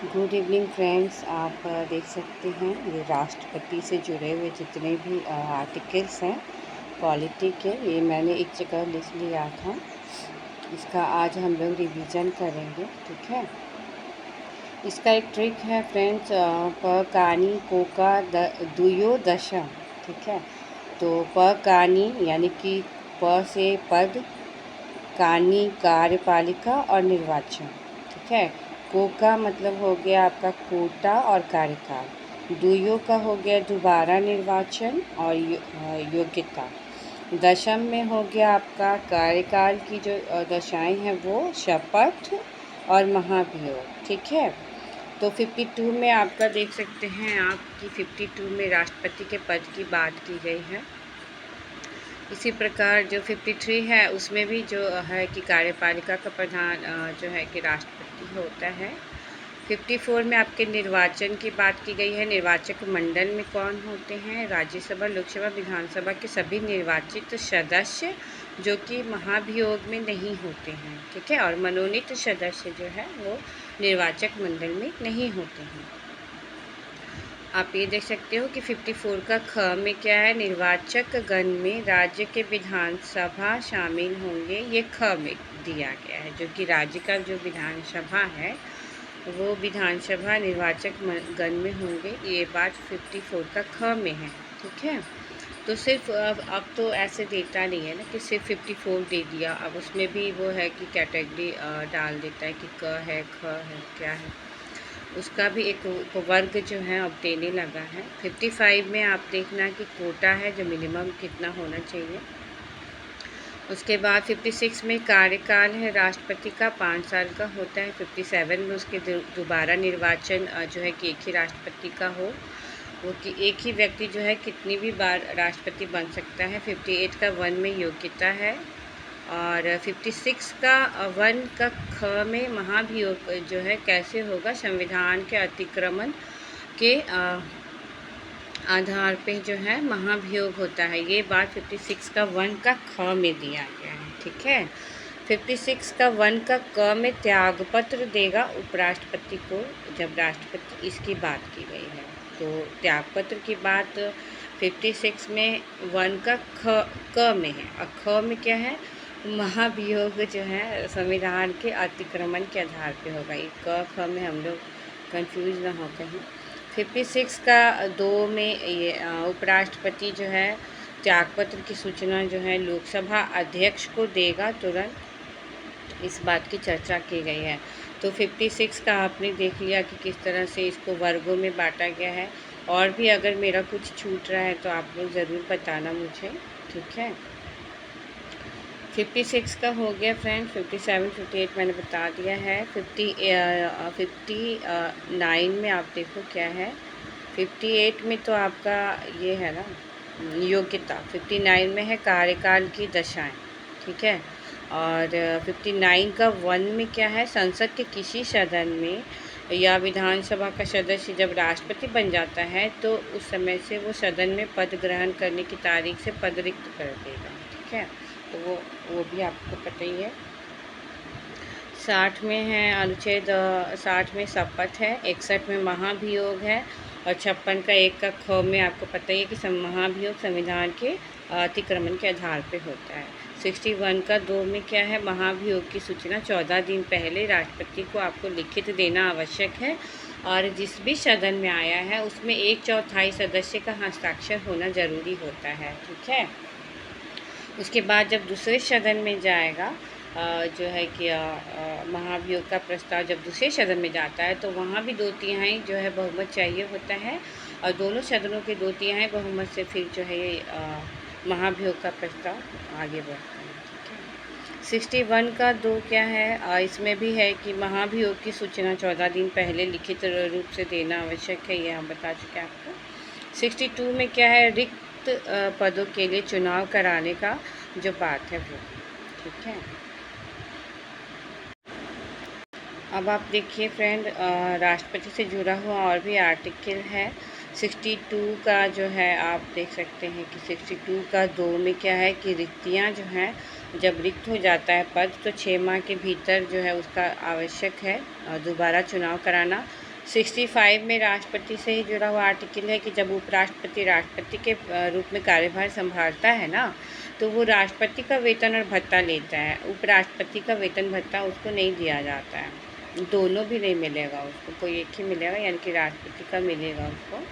Good evening friends. आप देख सकते हैं ये राष्ट्रपति से जुड़े हुए जितने भी आर्टिकल्स हैं पॉलिटी के, ये मैंने एक जगह लिख लिया था। इसका आज हम लोग रिवीजन करेंगे, ठीक है। इसका एक ट्रिक है फ्रेंड्स, प कानी कोका दुयो दशम, ठीक है। तो प कानी यानी कि प से पद, कानी कार्यपालिका और निर्वाचन, ठीक है। को का मतलब हो गया आपका कोटा और कार्यकाल। दुयो का हो गया दोबारा निर्वाचन और योग्यता। दशम में हो गया आपका कार्यकाल की जो दशाएं हैं वो शपथ और महाभियोग, ठीक है। तो 52 में आपका देख सकते हैं आप कि 52 में राष्ट्रपति के पद की बात की गई है। इसी प्रकार जो 53 है उसमें भी जो है कि कार्यपालिका का प्रधान जो है कि राष्ट्रपति होता है। 54 में आपके निर्वाचन की बात की गई है। निर्वाचक मंडल में कौन होते हैं? राज्यसभा, लोकसभा, विधानसभा के सभी निर्वाचित सदस्य जो कि महाभियोग में नहीं होते हैं, ठीक है। और मनोनीत सदस्य जो है वो निर्वाचक मंडल में नहीं होते हैं। आप ये देख सकते हो कि 54 का ख में क्या है? निर्वाचक गण में राज्य के विधानसभा शामिल होंगे, ये ख में दिया गया है। जो कि राज्य का जो विधानसभा है वो विधानसभा निर्वाचक गण में होंगे, ये बात 54 का ख में है, ठीक है। तो सिर्फ अब तो ऐसे देता नहीं है ना कि सिर्फ 54 दे दिया, अब उसमें भी वो है कि कैटेगरी डाल देता है कि क है, ख है, क्या है, उसका भी एक वर्ग जो है अब देने लगा है। 55 में आप देखना कि कोटा है जो मिनिमम कितना होना चाहिए। उसके बाद 56 में कार्यकाल है राष्ट्रपति का 5 साल का होता है। 57 में उसके दोबारा निर्वाचन जो है कि एक ही राष्ट्रपति का हो, वो कि एक ही व्यक्ति जो है कितनी भी बार राष्ट्रपति बन सकता है। 58 का 1 में योग्यता है। और 56 का 1 का ख में महाभियोग जो है कैसे होगा? संविधान के अतिक्रमण के आधार पे जो है महाभियोग होता है, ये बात 56 का 1 का ख में दिया गया है, ठीक है। 56 का 1 का क में त्यागपत्र देगा उपराष्ट्रपति को जब राष्ट्रपति, इसकी बात की गई है। तो त्यागपत्र की बात 56 में 1 का क में है और ख में क्या है? महाभियोग जो है संविधान के अतिक्रमण के आधार पे होगा। ये क ख में हम लोग कंफ्यूज ना हो कहीं। 56 का 2 में ये उपराष्ट्रपति जो है त्यागपत्र की सूचना जो है लोकसभा अध्यक्ष को देगा तुरंत, इस बात की चर्चा की गई है। तो 56 का आपने देख लिया कि किस तरह से इसको वर्गों में बांटा गया है। और भी अगर मेरा कुछ छूट रहा है तो आप लोग ज़रूर बताना मुझे, ठीक है। 56 का हो गया फ्रेंड। 57, 58 मैंने बता दिया है। 59 में आप देखो क्या है? 58 में तो आपका ये है ना योग्यता। 59 में है कार्यकाल की दशाएं, ठीक है। और 59 का 1 में क्या है? संसद के किसी सदन में या विधानसभा का सदस्य जब राष्ट्रपति बन जाता है तो उस समय से वो सदन में पद ग्रहण करने की तारीख से पद रिक्त कर देगा, ठीक है। तो वो भी आपको पता ही है। 60 में है अनुच्छेद 60 में शपथ है। 61 में महाभियोग है और 56 का 1 का ख में आपको पता ही है कि महाभियोग संविधान के अतिक्रमण के आधार पे होता है। 61 का 2 में क्या है? महाभियोग की सूचना 14 दिन पहले राष्ट्रपति को आपको लिखित देना आवश्यक है और जिस भी सदन में आया है उसमें 1/4 सदस्य का हस्ताक्षर होना ज़रूरी होता है, ठीक है। उसके बाद जब दूसरे सदन में जाएगा जो है कि महाभियोग का प्रस्ताव जब दूसरे सदन में जाता है तो वहाँ भी 2/3 जो है बहुमत चाहिए होता है और दोनों सदनों के 2/3 बहुमत से फिर जो है ये महाभियोग का प्रस्ताव आगे बढ़ता है, ठीक है। 61 का 2 क्या है? इसमें भी है कि महाभियोग की सूचना 14 दिन पहले लिखित रूप से देना आवश्यक है, ये हम बता चुके हैं आपको। 62 में क्या है? रिक्त पदों के लिए चुनाव कराने का जो बात है वो, ठीक है। अब आप देखिए फ्रेंड, राष्ट्रपति से जुड़ा हुआ और भी आर्टिकल है। 62 का जो है आप देख सकते हैं कि 62 का 2 में क्या है कि रिक्तियां जो हैं जब रिक्त हो जाता है पद तो 6 माह के भीतर जो है उसका आवश्यक है दोबारा चुनाव कराना। 65 में राष्ट्रपति से ही जुड़ा हुआ आर्टिकल है कि जब उपराष्ट्रपति राष्ट्रपति के रूप में कार्यभार संभालता है ना, तो वो राष्ट्रपति का वेतन और भत्ता लेता है। उपराष्ट्रपति का वेतन भत्ता उसको नहीं दिया जाता है, दोनों भी नहीं मिलेगा उसको, कोई एक ही मिलेगा, यानी कि राष्ट्रपति का मिलेगा उसको।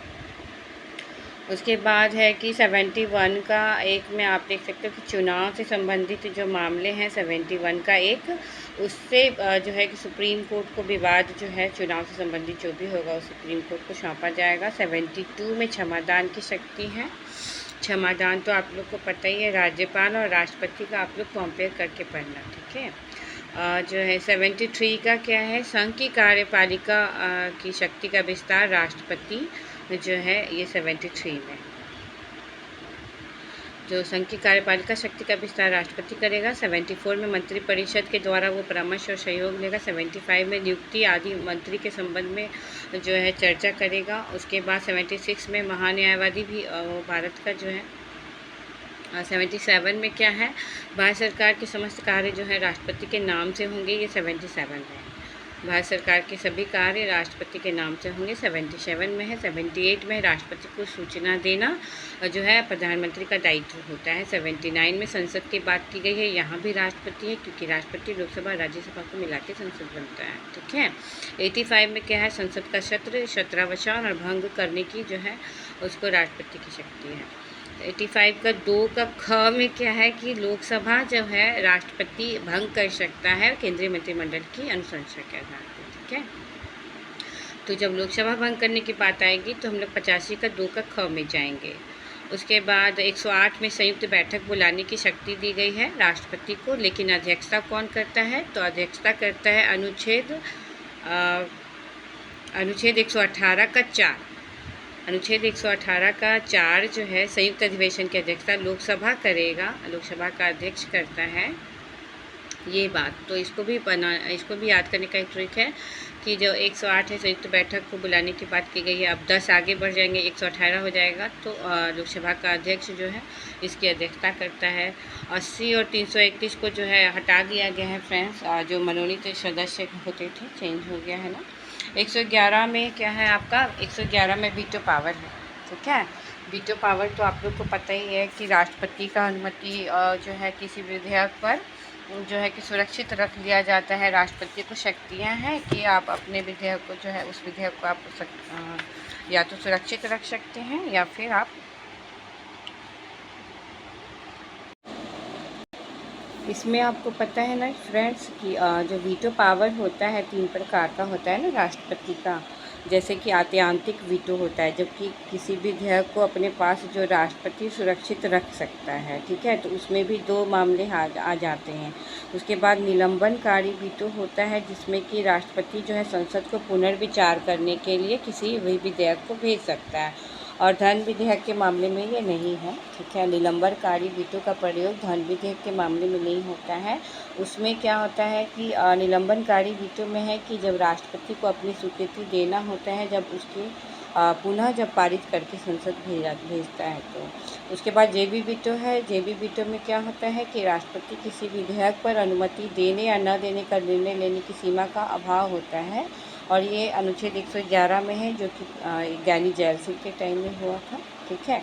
उसके बाद है कि 71 का एक में आप देख सकते हो कि चुनाव से संबंधित जो मामले हैं, 71 का एक, उससे जो है कि सुप्रीम कोर्ट को विवाद जो है चुनाव से संबंधित जो भी होगा वो सुप्रीम कोर्ट को सौंपा जाएगा। 72 में क्षमादान की शक्ति है। क्षमादान तो आप लोग को पता ही है, राज्यपाल और राष्ट्रपति का आप लोग कंपेयर करके पढ़ना, ठीक है। जो है 73 का क्या है, संघ की कार्यपालिका की शक्ति का विस्तार राष्ट्रपति जो है ये 73 में, जो संघ की कार्यपालिका शक्ति का विस्तार राष्ट्रपति करेगा। 74 में मंत्रिपरिषद के द्वारा वो परामर्श और सहयोग लेगा। 75 में नियुक्ति आदि मंत्री के संबंध में जो है चर्चा करेगा। उसके बाद 76 में महान्यायवादी भी भारत का जो है 77 में क्या है, भारत सरकार के समस्त कार्य जो है राष्ट्रपति के नाम से होंगे, ये 77 में। भारत सरकार के सभी कार्य राष्ट्रपति के नाम से होंगे, 77 में है। 78 में राष्ट्रपति को सूचना देना जो है प्रधानमंत्री का दायित्व होता है। 79 में संसद की बात की गई है, यहाँ भी राष्ट्रपति है क्योंकि राष्ट्रपति लोकसभा राज्यसभा को मिला के संसद बनता है, ठीक है। 85 में क्या है, संसद का सत्र सत्रावसान और भंग करने की जो है उसको राष्ट्रपति की शक्ति है। 85 का 2 का ख में क्या है कि लोकसभा जो है राष्ट्रपति भंग कर सकता है केंद्रीय मंत्रिमंडल की अनुशंसा के आधार पर, ठीक है। तो जब लोकसभा भंग करने की बात आएगी तो हम लोग 85 का 2 का ख में जाएंगे। उसके बाद 108 में संयुक्त बैठक बुलाने की शक्ति दी गई है राष्ट्रपति को, लेकिन अध्यक्षता कौन करता है, तो अध्यक्षता करता है अनुच्छेद 118 का 4। अनुच्छेद 118 का 4 जो है संयुक्त अधिवेशन की अध्यक्षता लोकसभा करेगा, लोकसभा का अध्यक्ष करता है ये बात। तो इसको भी याद करने का एक ट्रिक है कि जो 108 है संयुक्त बैठक को बुलाने की बात की गई है, अब 10 आगे बढ़ जाएंगे 118 हो जाएगा, तो लोकसभा का अध्यक्ष जो है इसकी अध्यक्षता करता है। 80 और 331 को जो है हटा दिया गया है फ्रेंड्स, जो मनोनीत सदस्य होते थे चेंज हो गया है ना। 111 में क्या है आपका, 111 में वीटो पावर है, ठीक है। वीटो पावर तो आप लोग को पता ही है कि राष्ट्रपति का अनुमति जो है किसी विधेयक पर जो है कि सुरक्षित रख लिया जाता है। राष्ट्रपति को शक्तियां हैं कि आप अपने विधेयक को जो है उस विधेयक को आप या तो सुरक्षित रख सकते हैं या फिर आप इसमें आपको पता है ना फ्रेंड्स कि जो वीटो पावर होता है 3 प्रकार का होता है ना राष्ट्रपति का। जैसे कि आत्यांतिक वीटो होता है, जबकि किसी भी विधेयक को अपने पास जो राष्ट्रपति सुरक्षित रख सकता है, ठीक है। तो उसमें भी 2 मामले आ जाते हैं। उसके बाद निलंबनकारी वीटो होता है, जिसमें कि राष्ट्रपति जो है संसद को पुनर्विचार करने के लिए किसी भी विधेयक को भेज सकता है, और धन विधेयक के मामले में ये नहीं है, ठीक है। निलंबनकारी वीटो का प्रयोग धन विधेयक के मामले में नहीं होता है। उसमें क्या होता है कि निलंबनकारी वीटो में है कि जब राष्ट्रपति को अपनी स्वीकृति देना होता है, जब उसकी पुनः जब पारित करके संसद भेजता है। तो उसके बाद जेबी वीटो है। जेबी वीटो में क्या होता है कि राष्ट्रपति किसी विधेयक पर अनुमति देने या न देने का निर्णय लेने की सीमा का अभाव होता है, और ये अनुच्छेद 111 में है, जो कि ज्ञानी जैल सिंह के टाइम में हुआ था, ठीक है।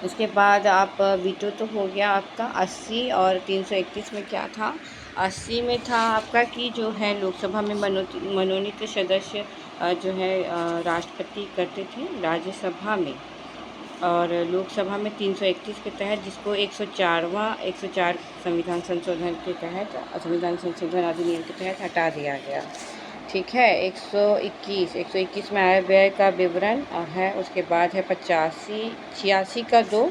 उसके बाद आप वीटो तो हो गया आपका। 80 और 331 में क्या था, 80 में था आपका कि जो है लोकसभा में मनोनीत सदस्य जो है राष्ट्रपति करते थे राज्यसभा में, और लोकसभा में 331 के तहत, जिसको 104 संविधान संशोधन के तहत, संविधान संशोधन अधिनियम के तहत हटा दिया गया, ठीक है। 121 में आय व्यय का विवरण है। उसके बाद है 86 का 2,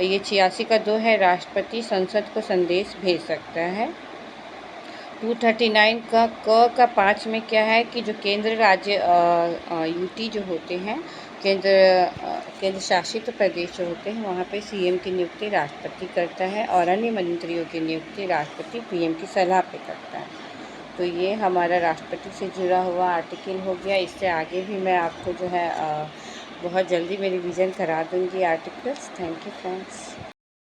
ये 86 का 2 है, राष्ट्रपति संसद को संदेश भेज सकता है। 239 का क का 5 में क्या है कि जो केंद्र राज्य यूटी जो होते हैं, केंद्र शासित प्रदेश जो होते हैं, वहाँ पे सीएम की नियुक्ति राष्ट्रपति करता है, और अन्य मंत्रियों की नियुक्ति राष्ट्रपति पीएम की सलाह पे करता है। तो ये हमारा राष्ट्रपति से जुड़ा हुआ आर्टिकल हो गया। इससे आगे भी मैं आपको जो है बहुत जल्दी में रिवीजन करा दूँगी आर्टिकल्स। Thank you friends.